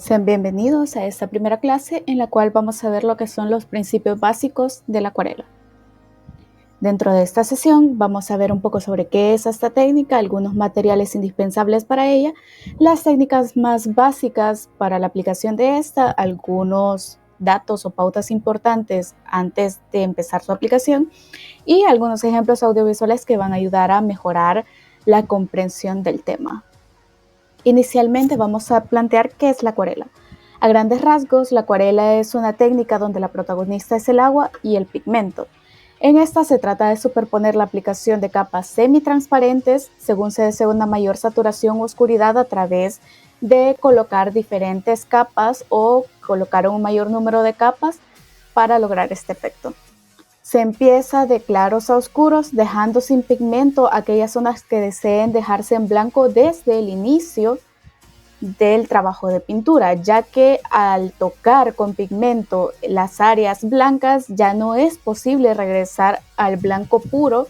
Sean bienvenidos a esta primera clase en la cual vamos a ver lo que son los principios básicos de la acuarela. Dentro de esta sesión vamos a ver un poco sobre qué es esta técnica, algunos materiales indispensables para ella, las técnicas más básicas para la aplicación de esta, algunos datos o pautas importantes antes de empezar su aplicación y algunos ejemplos audiovisuales que van a ayudar a mejorar la comprensión del tema. Inicialmente vamos a plantear qué es la acuarela. A grandes rasgos, la acuarela es una técnica donde la protagonista es el agua y el pigmento. En esta se trata de superponer la aplicación de capas semitransparentes según se desea una mayor saturación o oscuridad a través de colocar diferentes capas o colocar un mayor número de capas para lograr este efecto. Se empieza de claros a oscuros, dejando sin pigmento aquellas zonas que deseen dejarse en blanco desde el inicio del trabajo de pintura, ya que al tocar con pigmento las áreas blancas ya no es posible regresar al blanco puro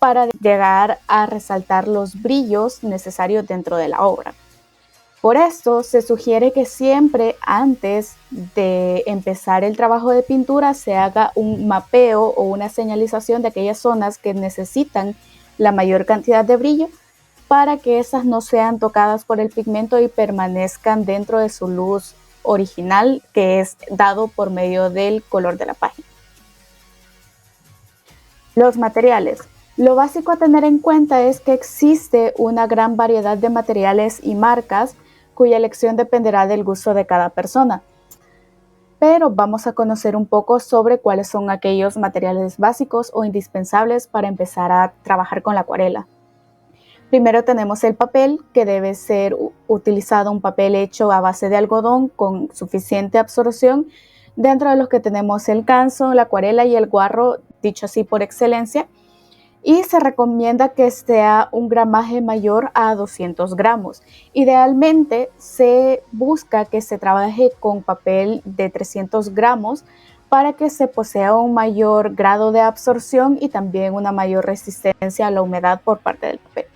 para llegar a resaltar los brillos necesarios dentro de la obra. Por esto se sugiere que siempre antes de empezar el trabajo de pintura se haga un mapeo o una señalización de aquellas zonas que necesitan la mayor cantidad de brillo para que esas no sean tocadas por el pigmento y permanezcan dentro de su luz original que es dado por medio del color de la página. Los materiales. Lo básico a tener en cuenta es que existe una gran variedad de materiales y marcas cuya elección dependerá del gusto de cada persona. Pero vamos a conocer un poco sobre cuáles son aquellos materiales básicos o indispensables para empezar a trabajar con la acuarela. Primero tenemos el papel, que debe ser utilizado un papel hecho a base de algodón con suficiente absorción, dentro de los que tenemos el canso, la acuarela y el guarro, dicho así por excelencia. Y se recomienda que sea un gramaje mayor a 200 gramos. Idealmente se busca que se trabaje con papel de 300 gramos para que se posea un mayor grado de absorción y también una mayor resistencia a la humedad por parte del papel.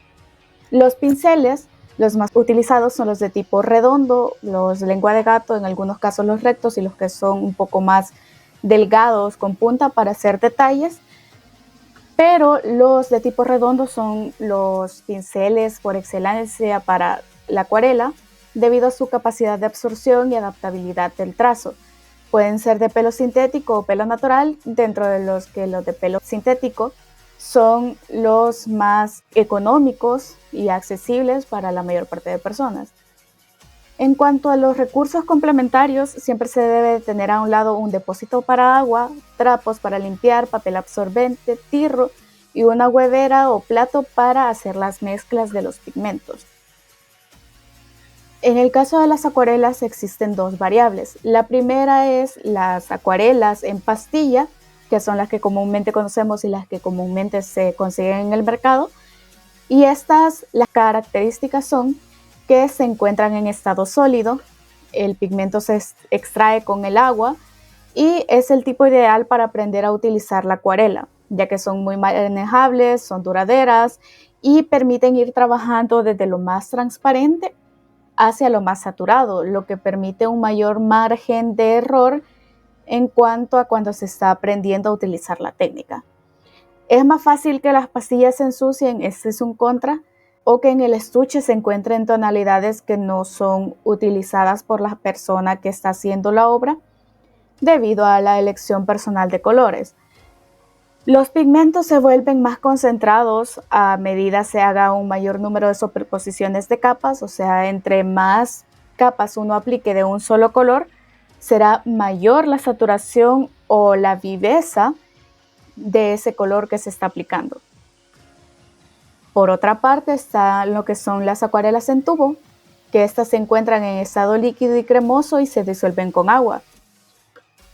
Los pinceles, los más utilizados son los de tipo redondo, los de lengua de gato, en algunos casos los rectos y los que son un poco más delgados con punta para hacer detalles. Pero los de tipo redondo son los pinceles por excelencia para la acuarela debido a su capacidad de absorción y adaptabilidad del trazo. Pueden ser de pelo sintético o pelo natural, dentro de los que los de pelo sintético son los más económicos y accesibles para la mayor parte de personas. En cuanto a los recursos complementarios, siempre se debe tener a un lado un depósito para agua, trapos para limpiar, papel absorbente, tirro y una huevera o plato para hacer las mezclas de los pigmentos. En el caso de las acuarelas existen dos variables. La primera es las acuarelas en pastilla, que son las que comúnmente conocemos y las que comúnmente se consiguen en el mercado. Y estas, las características son que se encuentran en estado sólido, el pigmento se extrae con el agua y es el tipo ideal para aprender a utilizar la acuarela, ya que son muy manejables, son duraderas y permiten ir trabajando desde lo más transparente hacia lo más saturado, lo que permite un mayor margen de error en cuanto a cuando se está aprendiendo a utilizar la técnica. Es más fácil que las pastillas se ensucien, este es un contra, o que en el estuche se encuentren tonalidades que no son utilizadas por la persona que está haciendo la obra debido a la elección personal de colores. Los pigmentos se vuelven más concentrados a medida se haga un mayor número de superposiciones de capas, o sea, entre más capas uno aplique de un solo color, será mayor la saturación o la viveza de ese color que se está aplicando. Por otra parte está lo que son las acuarelas en tubo, que estas se encuentran en estado líquido y cremoso y se disuelven con agua.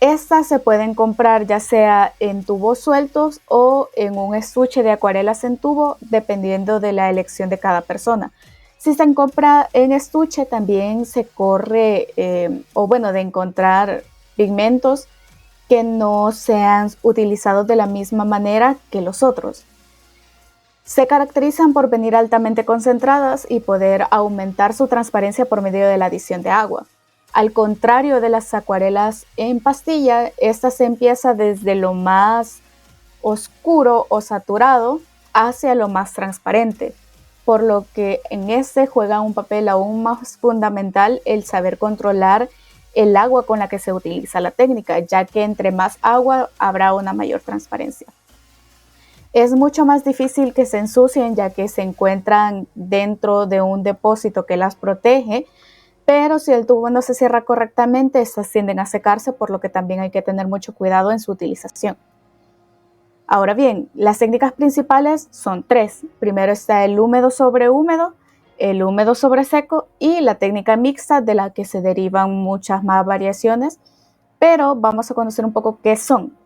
Estas se pueden comprar ya sea en tubos sueltos o en un estuche de acuarelas en tubo, dependiendo de la elección de cada persona. Si se compra en estuche, también se corre, de encontrar pigmentos que no sean utilizados de la misma manera que los otros. Se caracterizan por venir altamente concentradas y poder aumentar su transparencia por medio de la adición de agua. Al contrario de las acuarelas en pastilla, esta se empieza desde lo más oscuro o saturado hacia lo más transparente, por lo que en este juega un papel aún más fundamental el saber controlar el agua con la que se utiliza la técnica, ya que entre más agua habrá una mayor transparencia. Es mucho más difícil que se ensucien, ya que se encuentran dentro de un depósito que las protege, pero si el tubo no se cierra correctamente, estas tienden a secarse, por lo que también hay que tener mucho cuidado en su utilización. Ahora bien, las técnicas principales son tres. Primero está el húmedo sobre húmedo, el húmedo sobre seco y la técnica mixta, de la que se derivan muchas más variaciones, pero vamos a conocer un poco qué son.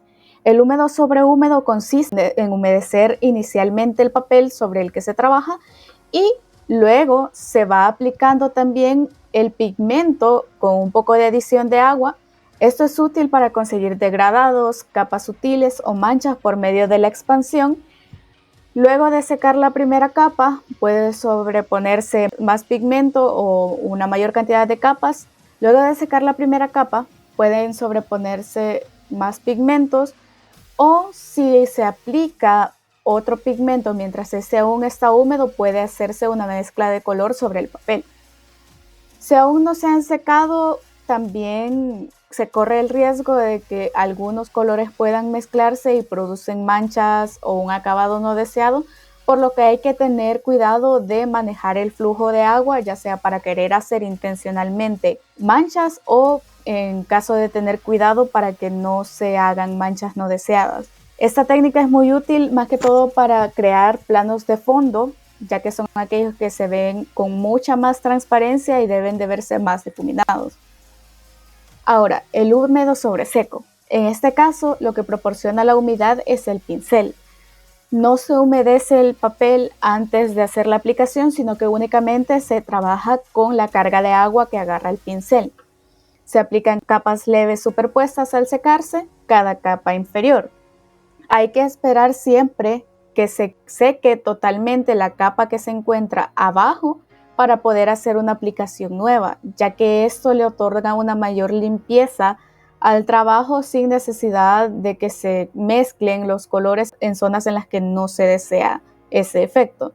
El húmedo sobre húmedo consiste en humedecer inicialmente el papel sobre el que se trabaja y luego se va aplicando también el pigmento con un poco de adición de agua. Esto es útil para conseguir degradados, capas sutiles o manchas por medio de la expansión. Luego de secar la primera capa, puede sobreponerse más pigmento o una mayor cantidad de capas. Luego de secar la primera capa, pueden sobreponerse más pigmentos, o si se aplica otro pigmento mientras este aún está húmedo, puede hacerse una mezcla de color sobre el papel. Si aún no se han secado, también se corre el riesgo de que algunos colores puedan mezclarse y producen manchas o un acabado no deseado, por lo que hay que tener cuidado de manejar el flujo de agua, ya sea para querer hacer intencionalmente manchas o en caso de tener cuidado para que no se hagan manchas no deseadas. Esta técnica es muy útil más que todo para crear planos de fondo, ya que son aquellos que se ven con mucha más transparencia y deben de verse más difuminados. Ahora, el húmedo sobre seco. En este caso, lo que proporciona la humedad es el pincel. No se humedece el papel antes de hacer la aplicación, sino que únicamente se trabaja con la carga de agua que agarra el pincel. Se aplican capas leves superpuestas al secarse, cada capa inferior. Hay que esperar siempre que se seque totalmente la capa que se encuentra abajo para poder hacer una aplicación nueva, ya que esto le otorga una mayor limpieza al trabajo sin necesidad de que se mezclen los colores en zonas en las que no se desea ese efecto.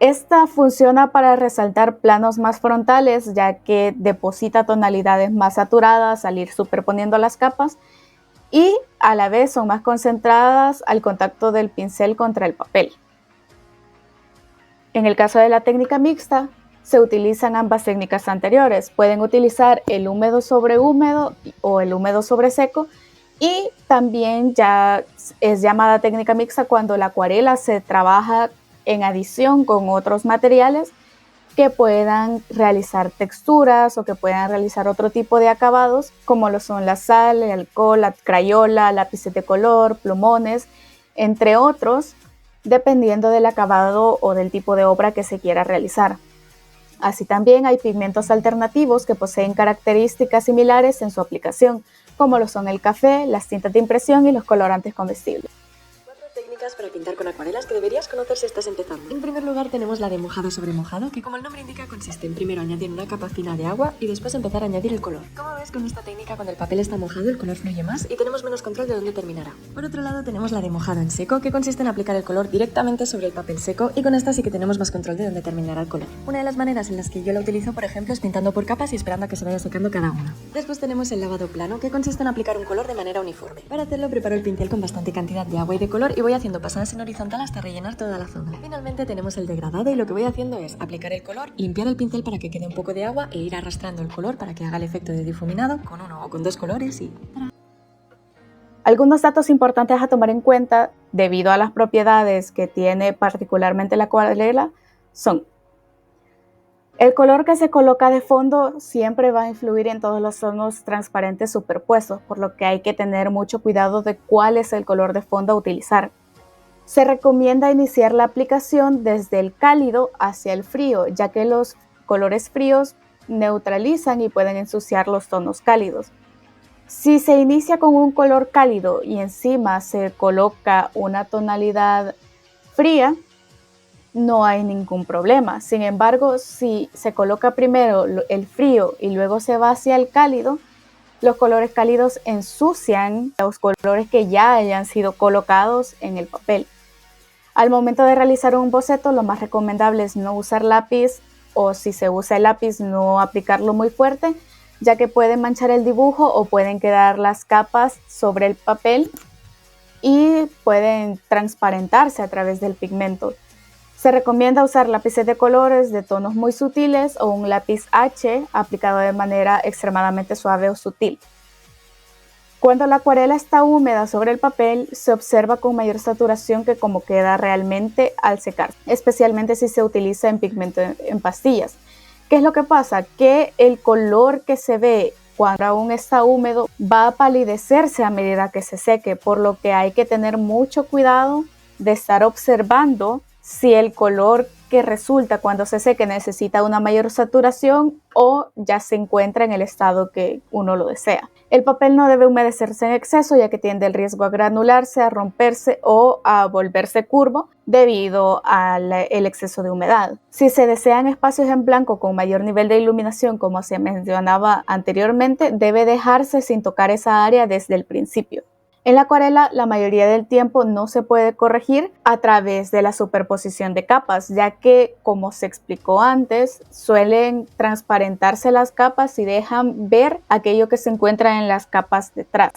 Esta funciona para resaltar planos más frontales, ya que deposita tonalidades más saturadas al ir superponiendo las capas y a la vez son más concentradas al contacto del pincel contra el papel. En el caso de la técnica mixta, se utilizan ambas técnicas anteriores. Pueden utilizar el húmedo sobre húmedo o el húmedo sobre seco, y también ya es llamada técnica mixta cuando la acuarela se trabaja en adición con otros materiales que puedan realizar texturas o que puedan realizar otro tipo de acabados, como lo son la sal, el alcohol, la crayola, lápices de color, plumones, entre otros, dependiendo del acabado o del tipo de obra que se quiera realizar. Así también hay pigmentos alternativos que poseen características similares en su aplicación, como lo son el café, las tintas de impresión y los colorantes comestibles. Técnicas para pintar con acuarelas que deberías conocer si estás empezando. En primer lugar tenemos la de mojado sobre mojado, que como el nombre indica consiste en primero añadir una capa fina de agua y después empezar a añadir el color. Como ves, con esta técnica cuando el papel está mojado el color fluye más y tenemos menos control de dónde terminará. Por otro lado tenemos la de mojado en seco, que consiste en aplicar el color directamente sobre el papel seco, y con esta sí que tenemos más control de dónde terminará el color. Una de las maneras en las que yo la utilizo, por ejemplo, es pintando por capas y esperando a que se vaya secando cada una. Después tenemos el lavado plano, que consiste en aplicar un color de manera uniforme. Para hacerlo preparo el pincel con bastante cantidad de agua y de color y voy haciendo pasadas en horizontal hasta rellenar toda la zona. Finalmente tenemos el degradado, y lo que voy haciendo es aplicar el color, limpiar el pincel para que quede un poco de agua e ir arrastrando el color para que haga el efecto de difuminado con uno o con dos colores y... Algunos datos importantes a tomar en cuenta debido a las propiedades que tiene particularmente la acuarela son: el color que se coloca de fondo siempre va a influir en todos los tonos transparentes superpuestos, por lo que hay que tener mucho cuidado de cuál es el color de fondo a utilizar. Se recomienda iniciar la aplicación desde el cálido hacia el frío, ya que los colores fríos neutralizan y pueden ensuciar los tonos cálidos. Si se inicia con un color cálido y encima se coloca una tonalidad fría, no hay ningún problema. Sin embargo, si se coloca primero el frío y luego se va hacia el cálido, los colores cálidos ensucian los colores que ya hayan sido colocados en el papel. Al momento de realizar un boceto, lo más recomendable es no usar lápiz, o si se usa el lápiz, no aplicarlo muy fuerte, ya que puede manchar el dibujo o pueden quedar las capas sobre el papel y pueden transparentarse a través del pigmento. Se recomienda usar lápices de colores de tonos muy sutiles o un lápiz H aplicado de manera extremadamente suave o sutil. Cuando la acuarela está húmeda sobre el papel, se observa con mayor saturación que cómo queda realmente al secar, especialmente si se utiliza en pigmento en pastillas. ¿Qué es lo que pasa? Que el color que se ve cuando aún está húmedo va a palidecerse a medida que se seque, por lo que hay que tener mucho cuidado de estar observando si el color que resulta cuando se seque necesita una mayor saturación o ya se encuentra en el estado que uno lo desea. El papel no debe humedecerse en exceso, ya que tiende el riesgo a granularse, a romperse o a volverse curvo debido al exceso de humedad. Si se desean espacios en blanco con mayor nivel de iluminación, como se mencionaba anteriormente, debe dejarse sin tocar esa área desde el principio. En la acuarela, la mayoría del tiempo no se puede corregir a través de la superposición de capas, ya que, como se explicó antes, suelen transparentarse las capas y dejan ver aquello que se encuentra en las capas detrás.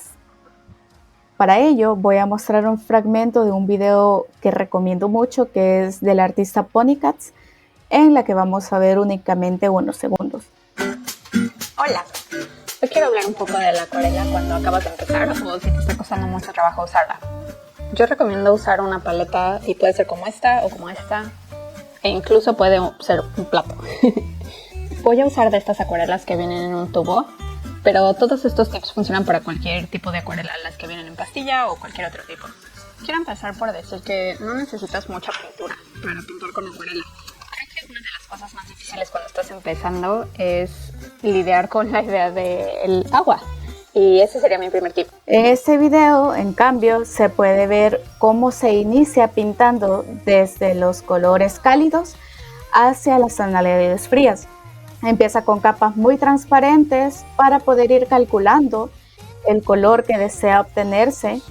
Para ello, voy a mostrar un fragmento de un video que recomiendo mucho, que es del artista Ponycats, en la que vamos a ver únicamente unos segundos. Hola. Hoy quiero hablar un poco de la acuarela cuando acabas de empezar o si te está costando mucho trabajo usarla. Yo recomiendo usar una paleta y puede ser como esta o como esta e incluso puede ser un plato. Voy a usar de estas acuarelas que vienen en un tubo, pero todos estos tips funcionan para cualquier tipo de acuarela, las que vienen en pastilla o cualquier otro tipo. Quiero empezar por decir que no necesitas mucha pintura para pintar con acuarela. Creo que una de las cosas más difíciles cuando estás empezando es lidiar con la idea del agua. Y ese sería mi primer tip. En este video, en cambio, se puede ver cómo se inicia pintando desde los colores cálidos hacia las tonalidades frías. Empieza con capas muy transparentes para poder ir calculando el color que desea obtenerse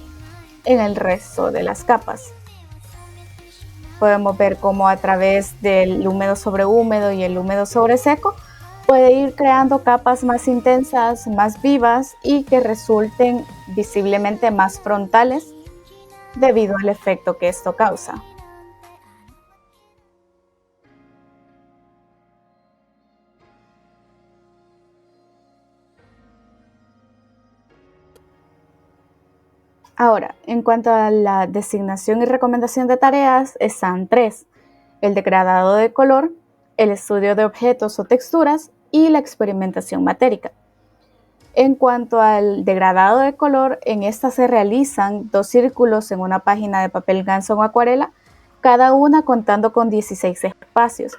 en el resto de las capas. Podemos ver cómo a través del húmedo sobre húmedo y el húmedo sobre seco puede ir creando capas más intensas, más vivas y que resulten visiblemente más frontales debido al efecto que esto causa. Ahora, en cuanto a la designación y recomendación de tareas, están tres: el degradado de color, el estudio de objetos o texturas y la experimentación matérica. En cuanto al degradado de color, en esta se realizan 2 círculos en una página de papel ganso o acuarela, cada una contando con 16 espacios.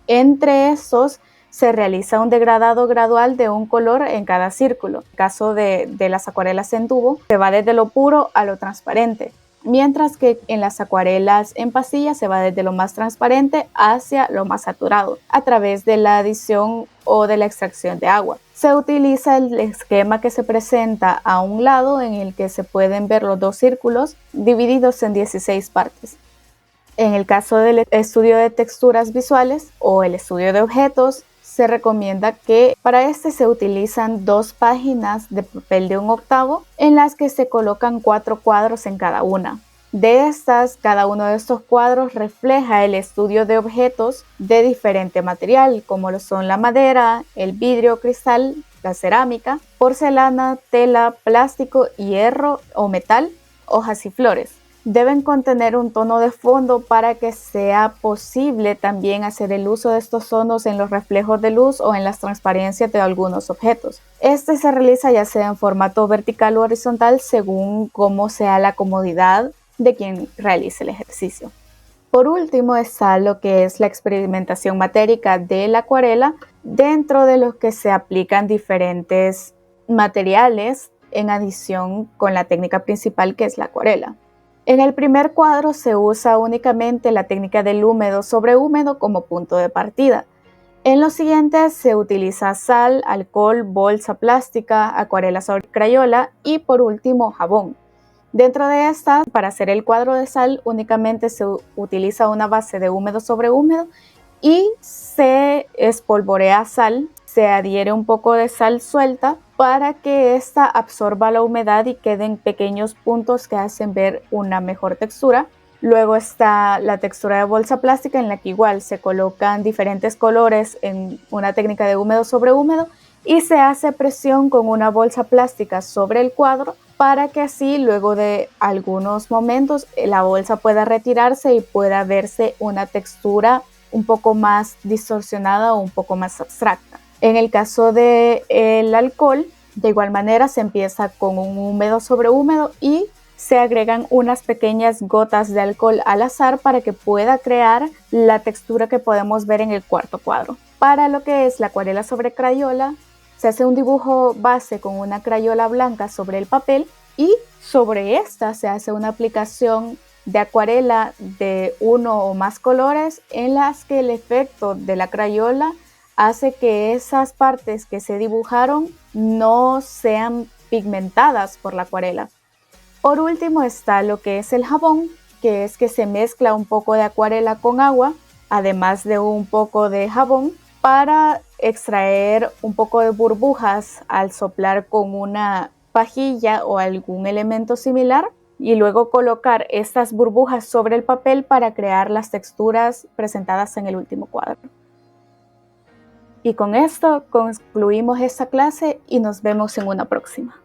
Entre estos se realiza un degradado gradual de un color en cada círculo. En el caso de las acuarelas en tubo, se va desde lo puro a lo transparente, mientras que en las acuarelas en pastilla se va desde lo más transparente hacia lo más saturado, a través de la adición o de la extracción de agua. Se utiliza el esquema que se presenta a un lado, en el que se pueden ver los 2 círculos divididos en 16 partes. En el caso del estudio de texturas visuales o el estudio de objetos, se recomienda que para este se utilizan 2 páginas de papel de 1/8 en las que se colocan 4 cuadros en cada una. De estas, cada uno de estos cuadros refleja el estudio de objetos de diferente material, como lo son la madera, el vidrio, cristal, la cerámica, porcelana, tela, plástico, hierro o metal, hojas y flores. Deben contener un tono de fondo para que sea posible también hacer el uso de estos tonos en los reflejos de luz o en las transparencias de algunos objetos. Este se realiza ya sea en formato vertical o horizontal según cómo sea la comodidad de quien realice el ejercicio. Por último está lo que es la experimentación matérica de la acuarela, dentro de los que se aplican diferentes materiales en adición con la técnica principal, que es la acuarela. En el primer cuadro se usa únicamente la técnica del húmedo sobre húmedo como punto de partida. En los siguientes se utiliza sal, alcohol, bolsa plástica, acuarela sobre crayola y por último jabón. Dentro de esta, para hacer el cuadro de sal, únicamente se utiliza una base de húmedo sobre húmedo y se espolvorea sal, se adhiere un poco de sal suelta para que ésta absorba la humedad y queden pequeños puntos que hacen ver una mejor textura. Luego está la textura de bolsa plástica, en la que igual se colocan diferentes colores en una técnica de húmedo sobre húmedo y se hace presión con una bolsa plástica sobre el cuadro para que así luego de algunos momentos la bolsa pueda retirarse y pueda verse una textura un poco más distorsionada o un poco más abstracta. En el caso del alcohol, de igual manera se empieza con un húmedo sobre húmedo y se agregan unas pequeñas gotas de alcohol al azar para que pueda crear la textura que podemos ver en el cuarto cuadro. Para lo que es la acuarela sobre crayola, se hace un dibujo base con una crayola blanca sobre el papel y sobre esta se hace una aplicación de acuarela de uno o más colores en las que el efecto de la crayola hace que esas partes que se dibujaron no sean pigmentadas por la acuarela. Por último está lo que es el jabón, que es que se mezcla un poco de acuarela con agua, además de un poco de jabón, para extraer un poco de burbujas al soplar con una pajilla o algún elemento similar y luego colocar estas burbujas sobre el papel para crear las texturas presentadas en el último cuadro. Y con esto concluimos esta clase y nos vemos en una próxima.